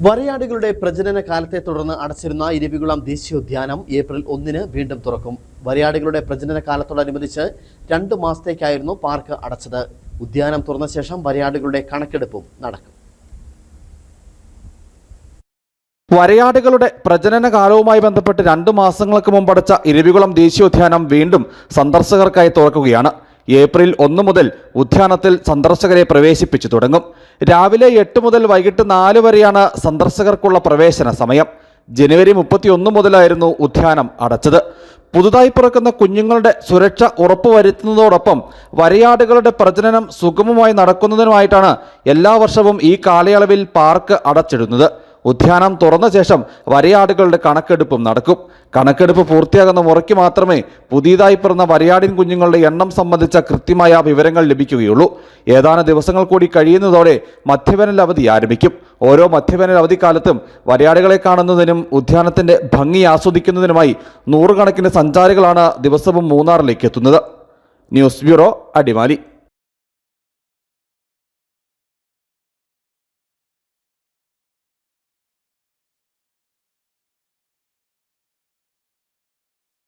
വരയാടുകളുടെ പ്രജനന കാലത്തെ തുടർന്ന് അടച്ചിരുന്ന ഇരവികുളം ദേശീയോദ്യാനം ഏപ്രിൽ 1-ന് വീണ്ടും തുറക്കും. വരയാടുകളുടെ പ്രജനന കാലത്തോടനുബന്ധിച്ച് 2 മാസത്തേക്കായിരുന്നു പാർക്ക് അടച്ചത്. ഉദ്യാനം തുറന്ന ശേഷം വരയാടുകളുടെ കണക്കെടുപ്പും നടക്കും. വരയാടുകളുടെ പ്രജനന കാലവുമായി ബന്ധപ്പെട്ട് 2 മാസങ്ങൾക്ക് മുമ്പ് അടച്ച ഇരവികുളം ദേശീയോദ്യാനം വീണ്ടും സന്ദർശകർക്കായി തുറക്കുകയാണ്. ഏപ്രിൽ 1 മുതൽ ഉദ്യാനത്തിൽ സന്ദർശകരെ പ്രവേശിപ്പിച്ചു തുടങ്ങും. രാവിലെ 8 മുതൽ വൈകിട്ട് 4 വരെയാണ് സന്ദർശകർക്കുള്ള പ്രവേശന സമയം. ജനുവരി 31 മുതലായിരുന്നു ഉദ്യാനം അടച്ചത്. പുതുതായി പിറക്കുന്ന കുഞ്ഞുങ്ങളുടെ സുരക്ഷ ഉറപ്പുവരുത്തുന്നതോടൊപ്പം വരയാടുകളുടെ പ്രജനനം സുഗമമായി നടക്കുന്നതിനുമായിട്ടാണ് എല്ലാ വർഷവും ഈ കാലയളവിൽ പാർക്ക് അടച്ചിടുന്നത്. ഉദ്യാനം തുറന്ന ശേഷം വരയാടുകളുടെ കണക്കെടുപ്പും നടക്കും. കണക്കെടുപ്പ് പൂർത്തിയാകുന്ന മുറയ്ക്ക് മാത്രമേ പുതിയതായി പിറന്ന വരയാടിൻ കുഞ്ഞുങ്ങളുടെ എണ്ണം സംബന്ധിച്ച കൃത്യമായ വിവരങ്ങൾ ലഭിക്കുകയുള്ളൂ. ഏതാനും ദിവസങ്ങൾ കൂടി കഴിയുന്നതോടെ മധ്യവേനൽ അവധി ആരംഭിക്കും. ഓരോ മധ്യവേനൽ അവധിക്കാലത്തും വരയാടുകളെ കാണുന്നതിനും ഉദ്യാനത്തിന്റെ ഭംഗി ആസ്വദിക്കുന്നതിനുമായി നൂറുകണക്കിന് സഞ്ചാരികളാണ് ദിവസവും മൂന്നാറിലേക്ക് എത്തുന്നത്. News bureau, Adimali.